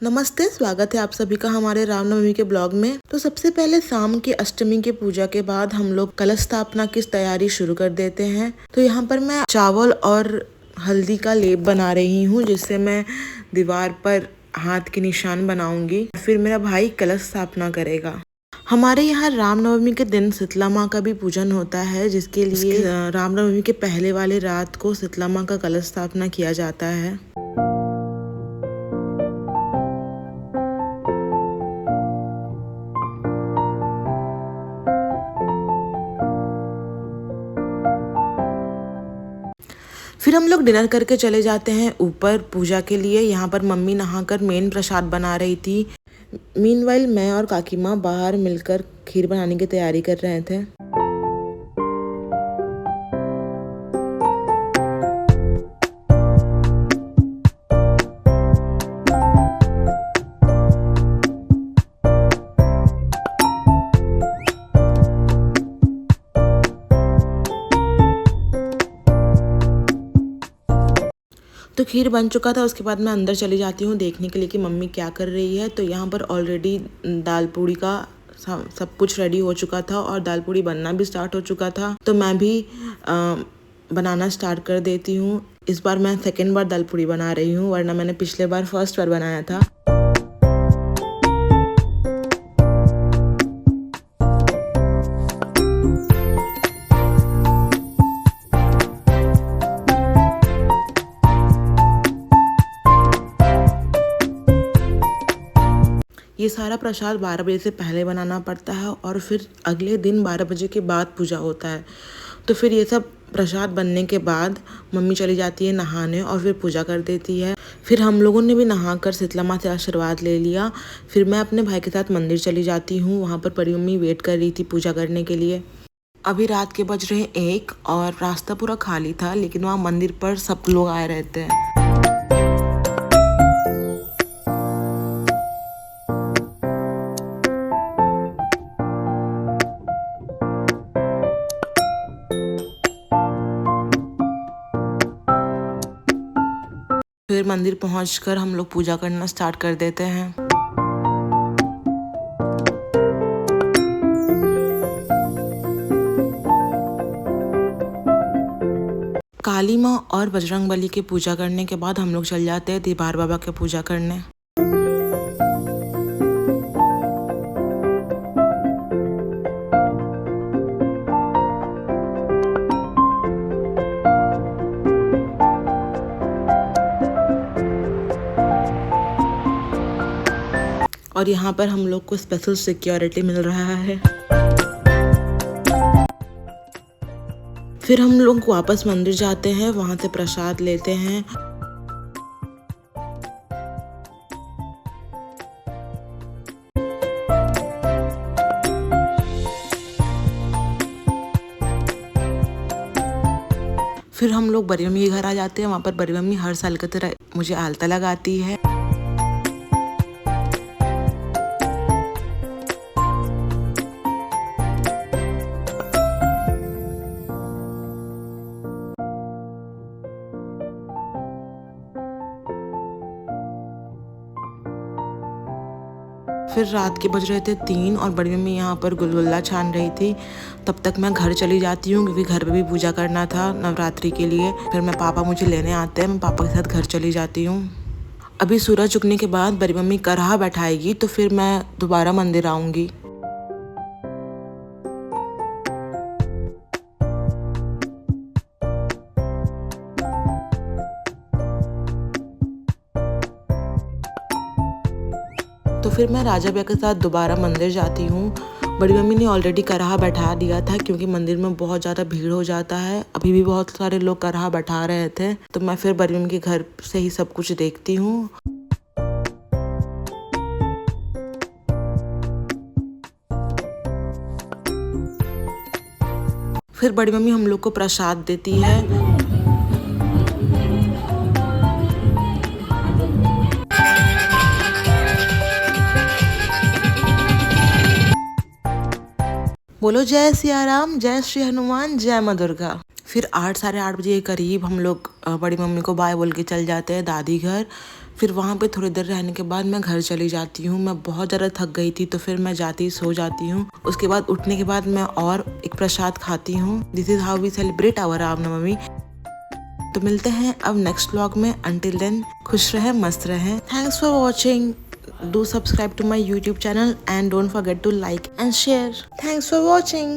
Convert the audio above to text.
नमस्ते, स्वागत है आप सभी का हमारे रामनवमी के ब्लॉग में। तो सबसे पहले शाम की अष्टमी की पूजा के बाद हम लोग कलश स्थापना की तैयारी शुरू कर देते हैं। तो यहाँ पर मैं चावल और हल्दी का लेप बना रही हूँ, जिससे मैं दीवार पर हाथ के निशान बनाऊंगी। फिर मेरा भाई कलश स्थापना करेगा। हमारे यहाँ रामनवमी के दिन शीतला माँ का भी पूजन होता है, जिसके लिए रामनवमी के पहले वाले रात को शीतला माँ का कलश स्थापना किया जाता है। फिर हम लोग डिनर करके चले जाते हैं ऊपर पूजा के लिए। यहाँ पर मम्मी नहाकर मेन प्रसाद बना रही थी। मीनवाइल मैं और काकी माँ बाहर मिलकर खीर बनाने की तैयारी कर रहे थे। तो खीर बन चुका था। उसके बाद मैं अंदर चली जाती हूँ देखने के लिए कि मम्मी क्या कर रही है। तो यहाँ पर ऑलरेडी दाल पूड़ी का सब कुछ रेडी हो चुका था और दाल पूड़ी बनना भी स्टार्ट हो चुका था। तो मैं भी बनाना स्टार्ट कर देती हूँ। इस बार मैं सेकेंड बार दाल पूड़ी बना रही हूँ, वरना मैंने पिछले बार फर्स्ट बार बनाया था। ये सारा प्रसाद 12 बजे से पहले बनाना पड़ता है और फिर अगले दिन 12 बजे के बाद पूजा होता है। तो फिर ये सब प्रसाद बनने के बाद मम्मी चली जाती है नहाने और फिर पूजा कर देती है। फिर हम लोगों ने भी नहाकर शीतला माँ से आशीर्वाद ले लिया। फिर मैं अपने भाई के साथ मंदिर चली जाती हूँ। वहाँ पर बड़ी मम्मी वेट कर रही थी पूजा करने के लिए। अभी रात के बज रहे 1 और रास्ता पूरा खाली था, लेकिन वहाँ मंदिर पर सब लोग आए रहते हैं। फिर मंदिर पहुंचकर हम लोग पूजा करना स्टार्ट कर देते हैं। काली माँ और बजरंगबली की पूजा करने के बाद हम लोग चल जाते हैं दीवार बाबा की पूजा करने। और यहाँ पर हम लोग को स्पेशल सिक्योरिटी मिल रहा है। फिर हम लोग वापस मंदिर जाते हैं, वहाँ से प्रसाद लेते हैं। फिर हम लोग बड़ी मम्मी के घर आ जाते हैं। वहाँ पर बड़ी मम्मी हर साल की तरह मुझे आलता लगाती है। फिर रात के बज रहे थे 3 और बड़ी मम्मी यहाँ पर गुलगुल्ला छान रही थी। तब तक मैं घर चली जाती हूँ, क्योंकि घर पे भी पूजा करना था नवरात्रि के लिए। फिर मैं पापा मुझे लेने आते हैं, मैं पापा के साथ घर चली जाती हूँ। अभी सूरज उगने के बाद बड़ी मम्मी करहा बैठाएगी, तो फिर मैं दोबारा मंदिर आऊँगी। तो फिर मैं राजा भैया के साथ दोबारा मंदिर जाती हूँ। बड़ी मम्मी ने ऑलरेडी करहा बैठा दिया था, क्योंकि मंदिर में बहुत ज़्यादा भीड़ हो जाता है। अभी भी बहुत सारे लोग करहा बैठा रहे थे, तो मैं फिर बड़ी मम्मी के घर से ही सब कुछ देखती हूँ। फिर बड़ी मम्मी हम लोग को प्रसाद देती है। बोलो जय सिया राम, जय श्री हनुमान, जय मां दुर्गा। फिर 8 साढ़े 8 बजे के करीब हम लोग बड़ी मम्मी को बाय बोल के चल जाते हैं दादी घर। फिर वहाँ पे थोड़ी देर रहने के बाद मैं घर चली जाती हूँ। मैं बहुत ज़्यादा थक गई थी तो फिर मैं जाती सो जाती हूँ। उसके बाद उठने के बाद मैं और एक प्रसाद खाती हूँ। This is how we celebrate our Ramnavami. तो मिलते हैं अब नेक्स्ट व्लॉग में। अंटिल देन खुश रहें, मस्त रहें। Thanks for watching. Do subscribe to my YouTube channel and don't forget to like and share. Thanks for watching.